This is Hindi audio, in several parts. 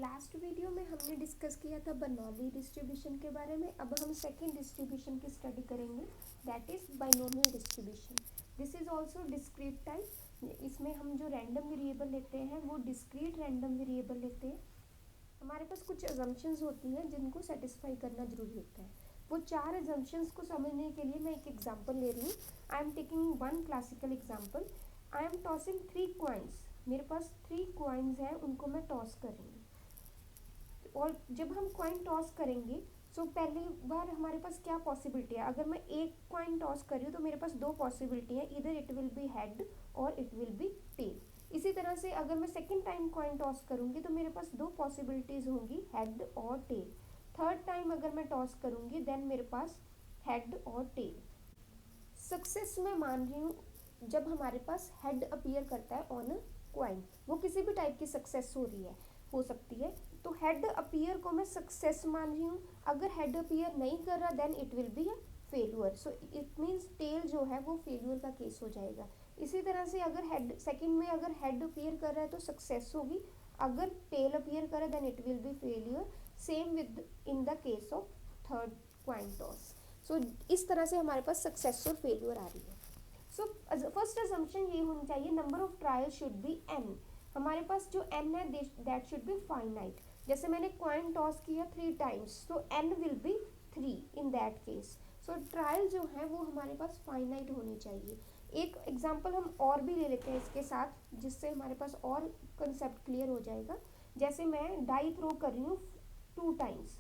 लास्ट वीडियो में हमने डिस्कस किया था बर्नौली डिस्ट्रीब्यूशन के बारे में। अब हम सेकेंड डिस्ट्रीब्यूशन की स्टडी करेंगे, that is binomial distribution. This is also discrete type. इसमें हम जो रैंडम वेरिएबल लेते हैं वो डिस्क्रीट रैंडम वेरिएबल लेते हैं। हमारे पास कुछ अजम्पशंस होती हैं जिनको सेटिस्फाई करना जरूरी होता है। वो 4 अजम्पशंस को समझने के लिए मैं एक एग्जांपल ले रही हूँ। I am taking one classical example. I am tossing 3 coins. मेरे पास 3 कॉइन्स हैं, उनको मैं टॉस कर रही हूँ। और जब हम कॉइन टॉस करेंगे तो पहली बार हमारे पास क्या पॉसिबिलिटी है। अगर मैं एक कॉइन टॉस कर रही हूँ तो मेरे पास 2 पॉसिबिलिटी है, इधर इट विल बी हेड और इट विल बी टेल। इसी तरह से अगर मैं सेकेंड टाइम कॉइन टॉस करूंगी तो मेरे पास 2 पॉसिबिलिटीज होंगी, हेड और टेल। थर्ड टाइम अगर मैं टॉस करूंगी देन मेरे पास हेड और टेल। सक्सेस मैं मान रही हूँ जब हमारे पास हेड अपीयर करता है ऑन अ कॉइन। वो किसी भी टाइप की सक्सेस हो सकती है। तो हेड अपीयर को मैं सक्सेस मान रही हूँ। अगर हेड अपीयर नहीं कर रहा then it will be a failure. So it means tail जो है वो फेल्यूर का केस हो जाएगा। इसी तरह से अगर हेड सेकंड में अगर हेड अपीयर कर रहा है तो सक्सेस होगी, अगर टेल अपीयर कर रहा है then it will be failure. Same with in the case of third coin toss. So इस तरह से हमारे पास सक्सेस और फेल्यूर आ रही है। सो फर्स्ट अजम्पशन ये होनी चाहिए, number of trial should be n। हमारे पास जो n है दैट शुड बी फाइनाइट। जैसे मैंने कॉइन टॉस किया 3 टाइम्स तो n will be 3 in that case. So trial जो है वो हमारे पास फाइनाइट होनी चाहिए। एक एग्जांपल हम और भी ले लेते हैं इसके साथ, जिससे हमारे पास और कंसेप्ट क्लियर हो जाएगा। जैसे मैं डाई थ्रो कर रही हूँ 2 टाइम्स।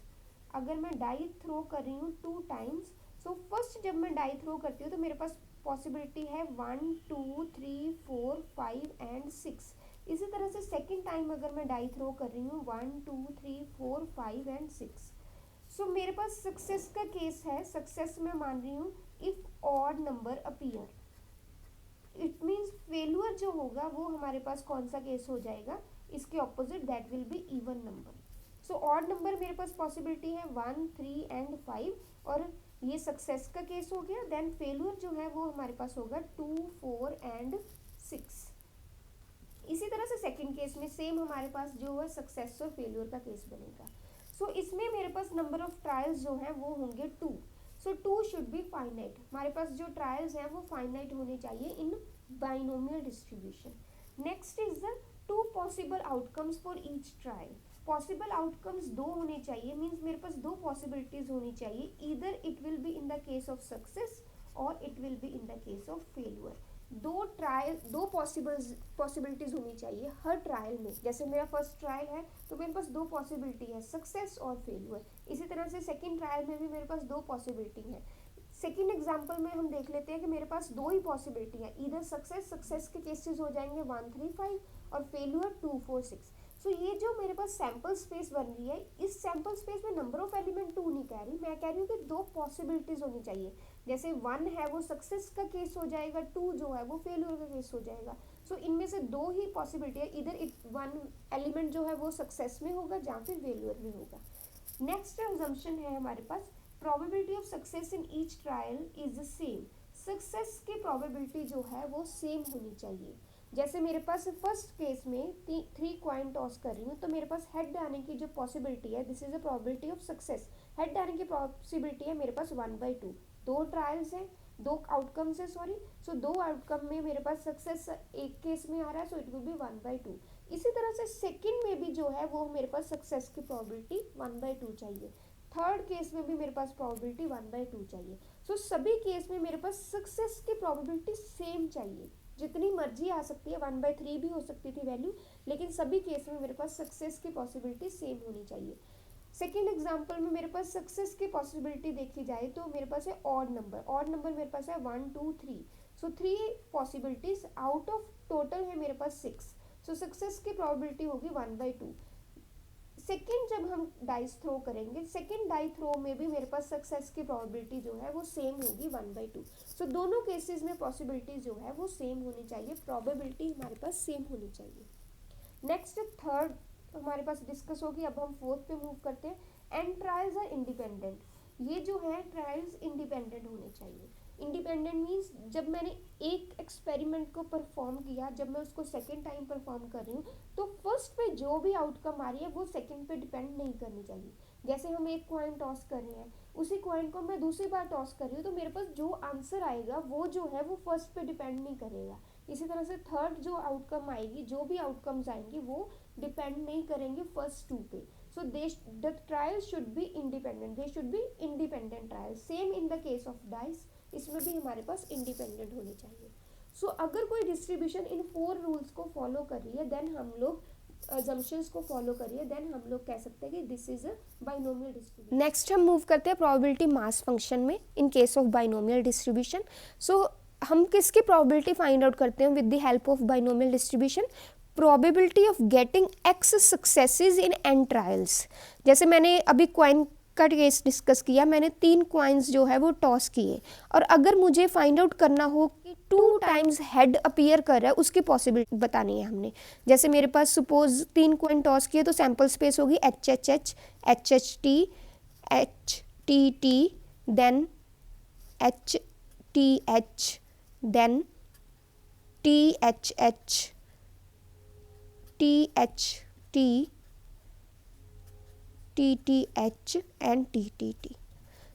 अगर मैं डाई थ्रो कर रही हूँ 2 टाइम्स, सो फर्स्ट जब मैं डाई थ्रो करती हूँ तो मेरे पास पॉसिबिलिटी है 1 2 3 4 5 एंड 6। इसी तरह से सेकेंड टाइम अगर मैं डाई थ्रो कर रही हूँ 1 2 3 4 5 एंड 6। सो मेरे पास सक्सेस का केस है। सक्सेस मैं मान रही हूँ if odd number appear. It means failure जो होगा वो हमारे पास कौन सा केस हो जाएगा, इसके opposite, that will be even number. So odd number मेरे पास पॉसिबिलिटी है 1 3 एंड 5 और ये सक्सेस का केस हो गया। देन फेल्यूर जो है वो हमारे पास होगा 2 4 एंड 6। इसी तरह से सेकंड केस में सेम हमारे पास जो है सक्सेस और फेल्यूर का केस बनेगा। सो इसमें मेरे पास नंबर ऑफ ट्रायल्स जो है वो होंगे 2। So 2 should be finite. हमारे पास जो ट्रायल्स हैं वो फाइनाइट होने चाहिए in binomial distribution. Next is the 2 possible outcomes for each trial. Possible outcomes 2 होने चाहिए, मीन्स मेरे पास 2 पॉसिबिलिटीज होनी चाहिए, either it will be in the case of success और it will be in the case of failure. 2 possibilities होनी चाहिए हर ट्रायल में। जैसे मेरा फर्स्ट ट्रायल है तो मेरे पास 2 पॉसिबिलिटी है, सक्सेस और फेल्यूर। इसी तरह से सेकंड ट्रायल में भी मेरे पास 2 पॉसिबिलिटी है। सेकंड एग्जांपल में हम देख लेते हैं कि मेरे पास 2 ही पॉसिबिलिटी है, इधर सक्सेस के केसेस हो जाएंगे 1 3 5 और फेल्यूर 2 4 6। सो ये जो मेरे पास सैम्पल स्पेस बन रही है, इस सैम्पल स्पेस में नंबर ऑफ एलिमेंट 2 नहीं कह रही, मैं कह रही हूँ कि 2 पॉसिबिलिटीज होनी चाहिए। जैसे 1 है वो सक्सेस का केस हो जाएगा, 2 जो है वो फेल्यूर का केस हो जाएगा। सो इनमें से 2 ही पॉसिबिलिटी है, इधर 1 एलिमेंट जो है वो सक्सेस में होगा या फिर फेल्यूर में होगा। नेक्स्ट अजम्पशन है हमारे पास, probability of success in each trial is the same. Success की प्रोबेबिलिटी जो है वो सेम होनी चाहिए। जैसे मेरे पास फर्स्ट केस में 3 कॉइन टॉस कर रही हूँ तो मेरे पास हेड आने की जो पॉसिबिलिटी है, this is a probability of success. Head आने की पॉसिबिलिटी है मेरे पास 1/2। 2 ट्रायल्स हैं, 2 आउटकम्स है, सॉरी। सो 2 आउटकम में मेरे पास सक्सेस एक केस में आ रहा है, सो इट विल बी 1/2। इसी तरह से सेकंड में भी जो है वो मेरे पास सक्सेस की प्रोबेबिलिटी 1/2 चाहिए। थर्ड केस में भी मेरे पास प्रोबेबिलिटी 1/2 चाहिए। सो सभी केस में मेरे पास सक्सेस की प्रोबेबिलिटी सेम चाहिए। जितनी मर्जी आ सकती है, 1/3 भी हो सकती थी वैल्यू, लेकिन सभी केस में मेरे पास सक्सेस की पॉसिबिलिटी सेम होनी चाहिए। सेकेंड एग्जाम्पल में मेरे पास सक्सेस की पॉसिबिलिटी देखी जाए तो मेरे पास है ऑड नंबर। ऑड नंबर मेरे पास है 1 2 3। सो 3 पॉसिबिलिटीज आउट ऑफ टोटल है मेरे पास 6। सो सक्सेस की प्रोबेबिलिटी होगी 1/2। सेकेंड जब हम डाइस थ्रो करेंगे, सेकेंड डाई थ्रो में भी मेरे पास सक्सेस की प्रोबेबिलिटी जो है वो सेम होगी 1/2। सो दोनों केसेस में पॉसिबिलिटी जो है वो सेम होनी चाहिए, प्रोबेबिलिटी हमारे पास सेम होनी चाहिए। नेक्स्ट थर्ड हमारे पास डिस्कस होगी। अब हम फोर्थ पे मूव करते हैं। And trials are independent. ये जो है ट्रायल्स इंडिपेंडेंट होने चाहिए। इंडिपेंडेंट मीन्स जब मैंने एक एक्सपेरिमेंट को परफॉर्म किया, जब मैं उसको सेकेंड टाइम परफॉर्म कर रही हूँ, तो फर्स्ट पे जो भी आउटकम आ रही है वो सेकेंड पे डिपेंड नहीं करनी चाहिए। जैसे हम एक कॉइन टॉस कर रहे हैं, उसी कॉइन को मैं दूसरी बार टॉस कर रही हूँ, तो मेरे पास जो आंसर आएगा वो जो है वो फर्स्ट पे डिपेंड नहीं करेगा। इसी तरह से थर्ड जो आउटकम आएगी, जो भी आउटकम्स आएंगे वो डिपेंड नहीं करेंगे फर्स्ट टू पे। So the trial should be independent. They should be independent trials. Same in the case of dice. इसमें भी हमारे पास इंडिपेंडेंट होने चाहिए। सो अगर कोई डिस्ट्रीब्यूशन इन 4 रूल्स को फॉलो कर रही है, देन हम लोग अजम्पशंस को फॉलो करिए, देन हम लोग कह सकते हैं कि this is a binomial distribution. Next हम मूव करते हैं प्रोबेबिलिटी मास फंक्शन में in case of binomial distribution. So हम किसकी प्रोबेबिलिटी फाइंड आउट करते हैं with the help of binomial distribution? Probability of getting x successes in n trials. जैसे मैंने अभी क्वाइन का केस डिस्कस किया, मैंने 3 क्वाइंस जो है वो टॉस किए, और अगर मुझे फाइंड आउट करना हो कि 2 टाइम्स हेड अपीयर कर रहा है, उसकी पॉसिबिलिटी बतानी है हमने। जैसे मेरे पास सपोज 3 क्वाइन टॉस किए, तो सैम्पल स्पेस होगी H H H, H H T, H T T, then H T H, then T H H, T H T, T T H and T T T.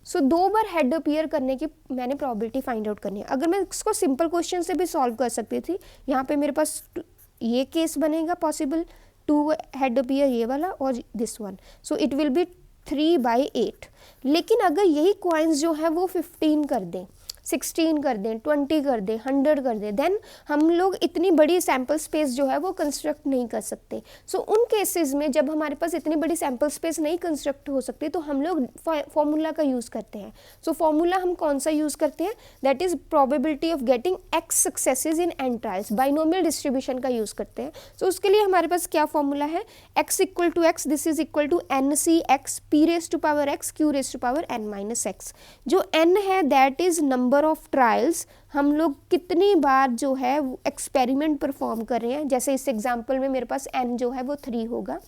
So 2 बार हेड अपीयर करने की मैंने प्रोबेबिलिटी फाइंड आउट करनी है। अगर मैं इसको सिंपल क्वेश्चन से भी सॉल्व कर सकती थी, यहाँ पे मेरे पास ये केस बनेगा पॉसिबल, 2 हेड अपीयर ये वाला और this one, so it will B 3/8। लेकिन अगर यही क्वाइंस जो है वो 15 कर दें, 16 कर दें, 20 कर दें, 100 कर दें, देन हम लोग इतनी बड़ी सैम्पल स्पेस जो है वो कंस्ट्रक्ट नहीं कर सकते। सो उन केसेस में जब हमारे पास इतनी बड़ी सैम्पल स्पेस नहीं कंस्ट्रक्ट हो सकती, तो हम लोग फॉर्मूला का यूज़ करते हैं। सो फॉर्मूला हम कौन सा यूज़ करते हैं? That is probability of getting x successes in n trials, binomial distribution का यूज़ करते हैं। सो उसके लिए हमारे पास क्या फॉर्मूला है? x equal to x, this is equal to n C x, p raise to power x, q raise to power n minus x. जो n है that is number of trials, हम लोग कितनी बार जो है एक्सपेरिमेंट परफॉर्म कर रहे हैं। जैसे इस एग्जांपल में मेरे पास n जो है वो 3 होगा।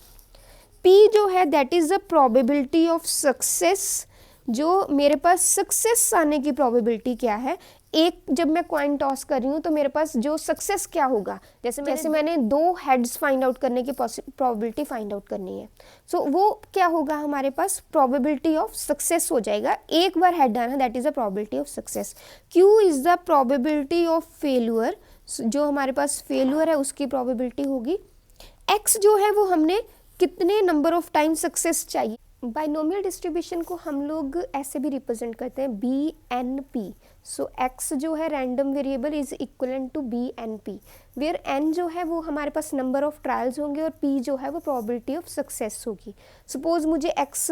p जो है that is the probability of success, जो मेरे पास सक्सेस आने की प्रोबेबिलिटी क्या है। एक जब मैं कॉइन टॉस कर रही हूँ तो मेरे पास जो सक्सेस क्या होगा, जैसे मैंने 2 हेड्स फाइंड आउट करने की प्रोबेबिलिटी फाइंड आउट करनी है। सो वो क्या होगा हमारे पास? प्रोबेबिलिटी ऑफ सक्सेस हो जाएगा। एक बार हेड आना, that is the probability of success. Q is the probability of failure, जो हमारे पास फेल्यूर है उसकी प्रोबेबिलिटी होगी। एक्स जो है वो हमने कितने नंबर ऑफ टाइम सक्सेस चाहिए। बाइनोमियल डिस्ट्रीब्यूशन को हम लोग ऐसे भी रिप्रेजेंट करते हैं BNP। सो x जो है random variable is equivalent to BNP, where n जो है वो हमारे पास नंबर ऑफ ट्रायल्स होंगे और p जो है वो प्रोबेबिलिटी ऑफ सक्सेस होगी। सपोज मुझे x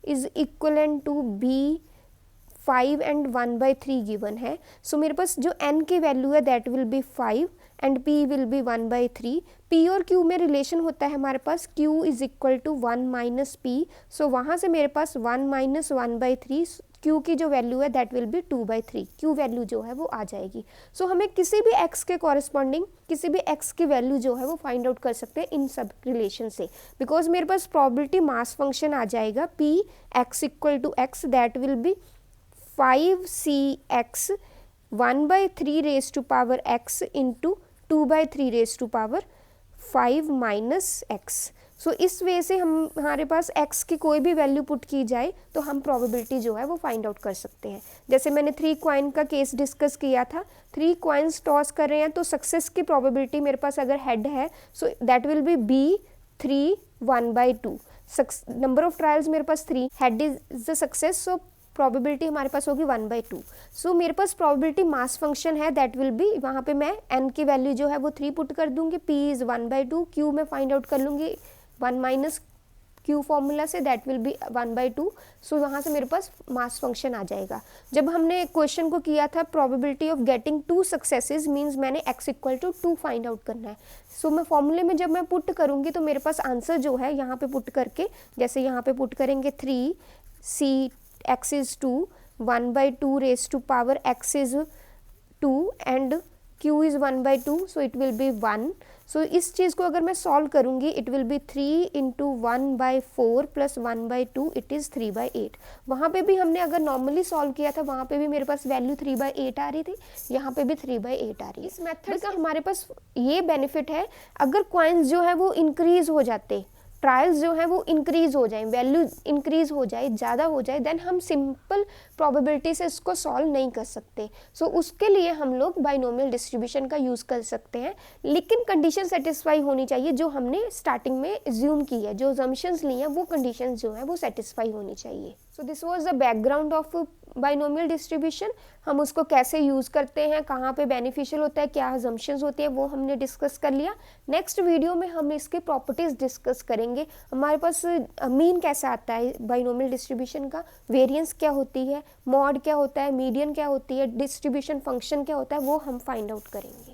is equivalent to B5 and 1/3 given है। सो मेरे पास जो n की वैल्यू है that will be 5 and p will be 1/3। p और q में रिलेशन होता है हमारे पास q is equal to 1 minus p। So वहाँ से मेरे पास 1 माइनस 1/3, q की जो वैल्यू है that will B 2/3, q value जो है वो आ जाएगी। सो हमें किसी भी x के कॉरेस्पॉन्डिंग किसी भी x की वैल्यू जो है वो फाइंड आउट कर सकते हैं इन सब रिलेशन से, बिकॉज मेरे पास प्रोबेबिलिटी मास फंक्शन आ जाएगा p x equal to x, that will be 5cx 1/3 raise to power x into 2/3 raise to power 5 minus x. So इस वे से हमारे पास x की कोई भी वैल्यू पुट की जाए तो हम प्रोबेबिलिटी जो है वो फाइंड आउट कर सकते हैं। जैसे मैंने 3 कॉइन का केस डिस्कस किया था, 3 कॉइन्स टॉस कर रहे हैं तो सक्सेस की प्रोबेबिलिटी मेरे पास अगर हेड है so that will B B3 1/2। Number of trials मेरे पास 3, head is the success, so probability हमारे पास होगी 1/2। सो मेरे पास प्रोबेबिलिटी मास फंक्शन है दैट विल बी, वहाँ पे मैं n की वैल्यू जो है वो 3 पुट कर दूंगी, p इज़ 1/2, q में फाइंड आउट कर लूँगी 1 माइनस q फॉर्मूला से, दैट विल बी 1/2। सो वहाँ से मेरे पास मास फंक्शन आ जाएगा। जब हमने क्वेश्चन को किया था probability of getting 2 successes means मैंने x equal to 2 find out करना है। सो मैं फॉर्मूले में जब मैं पुट करूँगी तो मेरे पास आंसर जो है यहाँ पे पुट करके, जैसे यहाँ पे पुट करेंगे 3c x is 2, 1/2 raised to power x is 2 and q is 1/2, so it will B 1. सो इस चीज़ को अगर मैं सॉल्व करूँगी, it will B 3 into 1/4 plus 1/2, it is 3/8. वहाँ पे भी हमने अगर नॉर्मली सॉल्व किया था, वहाँ पे भी मेरे पास वैल्यू 3/8 आ रही थी, यहाँ पे भी 3/8 आ रही है. इस मेथड का हमारे पास ये बेनिफिट है, अगर कॉइन्स जो है वो इंक्रीज हो जाते, ट्रायल्स जो है वो इंक्रीज हो जाए, वैल्यू इंक्रीज हो जाए, ज़्यादा हो जाए, देन हम सिंपल प्रोबेबिलिटी से इसको सॉल्व नहीं कर सकते. सो उसके लिए हम लोग बाइनोमियल डिस्ट्रीब्यूशन का यूज़ कर सकते हैं, लेकिन कंडीशन सेटिस्फाई होनी चाहिए जो हमने स्टार्टिंग में एज्यूम की है, जो अजम्पशंस ली हैं वो कंडीशंस जो है वो सेटिस्फाई होनी चाहिए. So this was the background of binomial distribution. हम उसको कैसे यूज़ करते हैं, कहाँ पे बेनिफिशियल होता है, क्या अजम्पशंस होती है, वो हमने डिस्कस कर लिया. नेक्स्ट वीडियो में हम इसके प्रॉपर्टीज़ डिस्कस करेंगे. हमारे पास मीन कैसे आता है बाइनोमियल डिस्ट्रीब्यूशन का, वेरिएंस क्या होती है, मॉड क्या होता है, मीडियन क्या होती है, डिस्ट्रीब्यूशन फंक्शन क्या होता है, वो हम फाइंड आउट करेंगे.